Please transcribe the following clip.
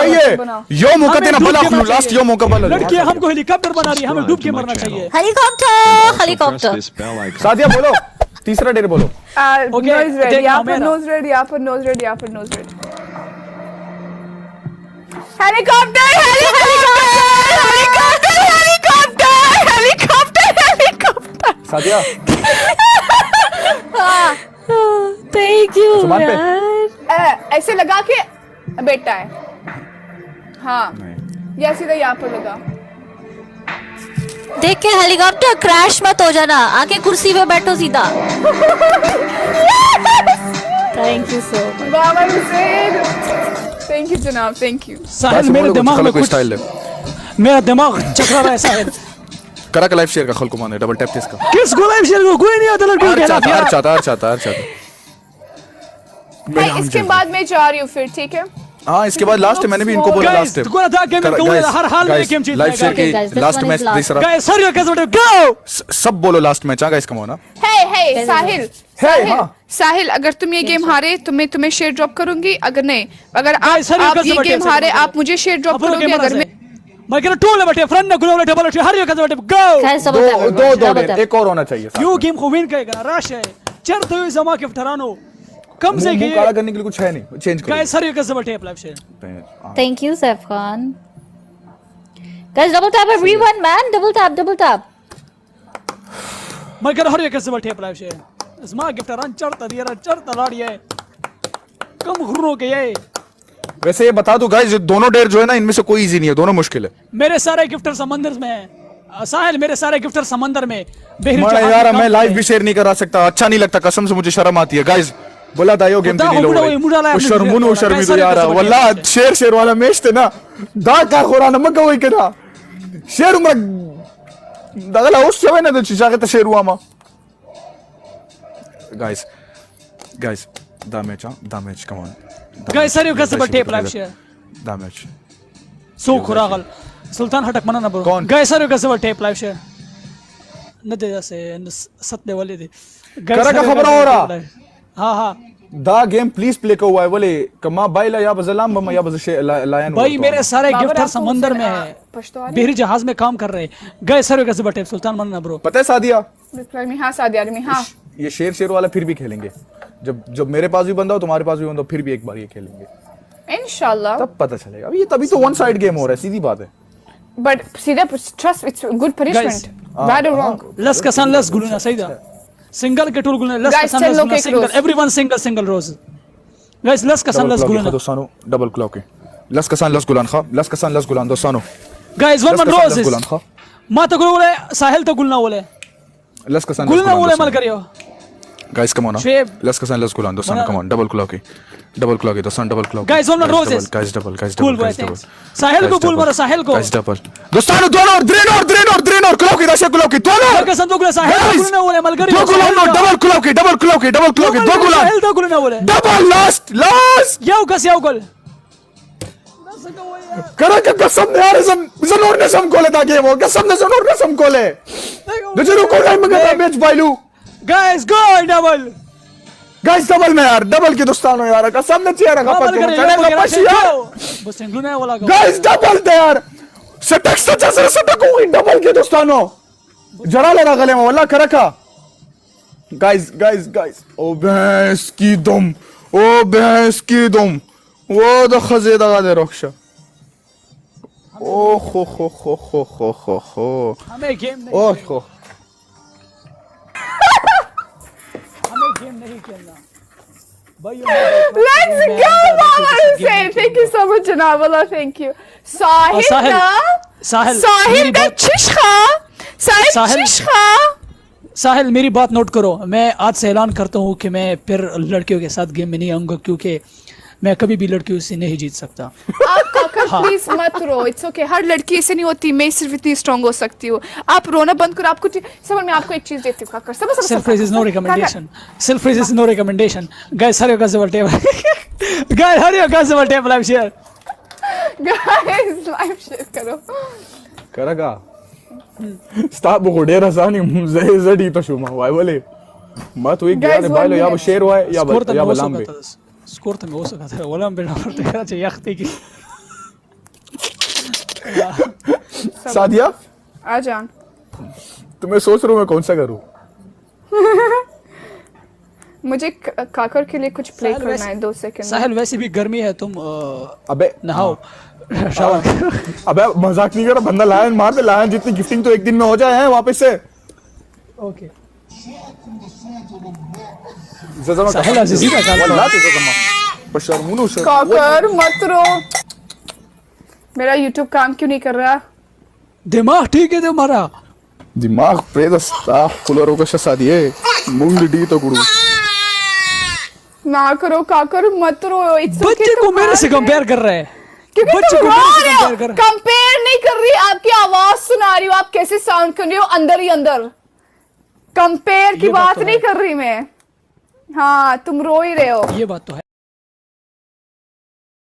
चाहिए यो मौका देना बला खुलू लास्ट यो मौका बला लड़कियां हमको हेलीकॉप्टर बना रही है, हमें डूब के मरना चाहिए। हेलीकॉप्टर सादिया बोलो तीसरा डेर बोलो। नोज रेडी, यहाँ पर नोज रेडी, यहाँ पर नोज रेडी, यहाँ पर nose ready. Helicopter helicopter helicopter helicopter helicopter helicopter. Sadia thank you जुबान पे। यार। ऐसे लगा के बैठा है, हाँ या सीधा यहाँ पर लगा। देख के हेलीकॉप्टर क्रैश मत हो जाना, आके कुर्सी पे बैठो सीधा। Thank you so much. Baba Hussain, thank you जनाब, थैंक यू। साहिल मेरे दिमाग में कुछ स्टाइल है, मेरा दिमाग चकरा रहा है साहिल। करा का लाइव शेयर का खल को माने डबल टैप इसका किस को लाइव शेयर को कोई नहीं आता लड़कियों के खिलाफ यार। चाहता इसके बाद मैं जा रही हूँ फिर, ठीक है? हाँ इसके बाद लास्ट है, मैंने भी इनको बोला लास्ट है। तुमको था गेम में कहूंगा हर हाल में गेम जीतना लाइव शेयर Okay, guys, की this last one match is last. तीसरा गाइस सर कैसे बैठे गो सब बोलो लास्ट मैच। हाँ गाइस कम ऑन। हे साहिल, हाँ। साहिल अगर तुम ये गेम हारे तो मैं तुम्हें शेयर ड्रॉप करूंगी, अगर नहीं अगर Guys, सर, आप कैसे ये बैठे गेम हैं, हारे सर, आप मुझे शेयर ड्रॉप करोगे, अगर मैं कह रहा टूल बैठे फ्रंट ना गुलो बैठे बोलो हर कैसे बैठे गो Guys, double tap, दो everyone, दो double डेर tap. एक और होना चाहिए साथ क्यों में। गेम को विन करेगा रश है चढ़ते हुए जमा के ठहरानो कम से मुंह काला करने के लिए कुछ है नहीं, चेंज करो। गाइस सर कैसे बैठे live share. Thank you, Safwan. Guys, double tap everyone, man. Double tap. मैं कह रहा हर कैसे बैठे लाइव शेयर इसमा गिफ्ट रन चढ़ता लाड़िए कम घुर्रो के ये। वैसे ये बता दो गाइस दोनों डेर जो है ना इनमें से कोई इजी नहीं है, दोनों मुश्किल है। मेरे सारे गिफ्टर समंदर में है साहिल, मेरे सारे गिफ्टर समंदर में बहरी मैं जहाज यार में मैं काम लाइव कर भी शेयर नहीं करा सकता, अच्छा नहीं लगता, कसम से मुझे शर्म आती है गाइस। बोला था यो गेम दा नहीं मुड़ा मुड़ा लाइव लो शर्मुनो शर्मी तो कैसे यार कैसे वल्ला बैठे शेर वाला मैच थे ना दा का खुराना मग वही कदा शेर उमर दगला उस शवे ना तो चिशागे तो शेर हुआ मा गाइस दा match come on guys sir कैसे बैठे लाइव शेयर दा मैच सो खुरागल सुल्तान हटक मना ना ब्रो कौन? गाइस सर कैसे बैठे लाइव शेयर न दे जैसे सतने वाले थे करा का खबर हो रहा। हाँ दा गेम प्लीज प्ले को हुआ है बोले कमा बाइला या बजलाम बम या बज लायन भाई मेरे सारे बाबर गिफ्टर आपको समंदर हुसैन, में है पछतो आ रही बहरी जहाज में काम कर रहे हैं। गए सर कैसे बैठे सुल्तान मना ब्रो पता है सादिया रिप्लाई में, हाँ सादिया में, हाँ ये शेर वाला फिर भी खेलेंगे, जब मेरे पास भी बंदा हो तुम्हारे पास भी बंदा हो फिर भी एक बार ये खेलेंगे इंशाल्लाह। तब पता चलेगा। अभी ये तभी तो वन साइड गेम हो रहा है, सीधी बात है। बट सीधा trust it's good punishment, bad और रॉन्ग। लस कसन लस गुलना सही था सिंगल के टूल गुलना लस Guys, कसन 10 लस लोग गुलना एक सिंगल रोज। एवरीवन सिंगल रोज गाइस लस कसन लस गुलना दोस्तानो डबल क्लॉक है लस कसान लस गुलान खा लस कसान लस गुलान दोस्तानो गाइस वन लस मन कसान रोज लस गुलान खा मा तो बोले साहिल तो गुलना बोले लस कसान गुलना बोले मल करियो गाइस कम ऑन शेब। लस कसान लस गुलान दोस्तानो कम ऑन डबल क्लॉक है दोस्तान double clock Guys, one more roses. Guys double cool boy thanks Sahil को कूल मारो साहिल को गाइस डबल दोस्तानो दोनों ड्रेन क्लॉक है क्लॉक दोनों मल कसन तो गुलना साहिल को गुलना बोले मल करियो दो गुलान डबल क्लॉक है दो गुलान साहिल तो गुलना बोले डबल लास्ट याव कस याव गोल करा का कसम ने यार जरूर ने सम कोले था गेम हो कसम ने जरूर ने सम कोले जरूर को टाइम में गया मैच बाइलू guys go double guys double में यार डबल के दोस्तानो यार कसम ने चेहरा का पत्ते चढ़े का पशी यार बस गुलना वाला गाइस डबल थे यार सटक सटक हुई डबल के दोस्तानो जरा लगा गले में वल्ला करका गाइस ओ भैंस की दुम वो द खजे दगा दे रक्षा ओ हो हमें गेम नहीं ओ हो हमें गेम नहीं खेलना भाई Let's go, Baba Hussein. Thank you so much, Janab Allah. Thank you. साहिल साहिल का चिश्खा, साहिल चिश्खा। साहिल मेरी बात नोट करो, मैं आज से ऐलान करता हूँ कि मैं फिर लड़कियों के साथ गेम में नहीं आऊंगा क्योंकि मैं कभी भी लड़कियों से नहीं जीत सकता। आप काका प्लीज मत रो, इट्स ओके। हर लड़की ऐसे नहीं होती, मैं सिर्फ इतनी स्ट्रांग हो सकती हूँ। आप रोना बंद करो। आपको समझ में, आपको एक चीज देती हूँ काका। सब self praise is no recommendation, self praise is no recommendation. Guys हर योगा से टेबल गाइस हर योगा से table live share guys live share करो करगा स्टॉप बोडेरा सानी मुझे जड़ी तो शुमा वाई बोले मत हुई गया बाइलो या शेर हुआ या बलाम पे स्कोर तो मैं हो सका था ओलम पे नंबर तो करा चाहिए यख्ती की सादिया आ जान। तो मैं सोच रहा हूँ मैं कौन सा करूँ। मुझे काकर के लिए कुछ प्ले साहिल करना है 2 सेकंड। साहिल वैसे भी गर्मी है, तुम अबे नहाओ शावर। अबे मजाक नहीं कर रहा, बंदा लायन मार दे, लायन जितनी गिफ्टिंग तो एक दिन में हो जाए हैं वापस से। ओके जज़मा साहिल अजीजी का गाल वल्लाह ते जज़मा बशरमुनो शर काकर मत रो। मेरा यूट्यूब काम क्यों नहीं कर रहा? दिमाग ठीक है तुम्हारा? दिमाग प्रेदस्ता कुलरों का शसादिए मुंग डी तो गुरु। ना करो काकर मत रो। बच्चे को मेरे से कंपेयर कर रहे हैं, क्योंकि बच्चे तुम को रो मेरे से रहे हो। कंपेयर कर रहे हैं। कंपेयर नहीं कर रही, आपकी आवाज सुना रही हूँ, आप कैसे साउंड कर रही हो अंदर ही अंदर। कंपेयर की ये बात बात तो नहीं है। कर रही मैं। हाँ तुम रो ही रहे हो। ये बात तो है।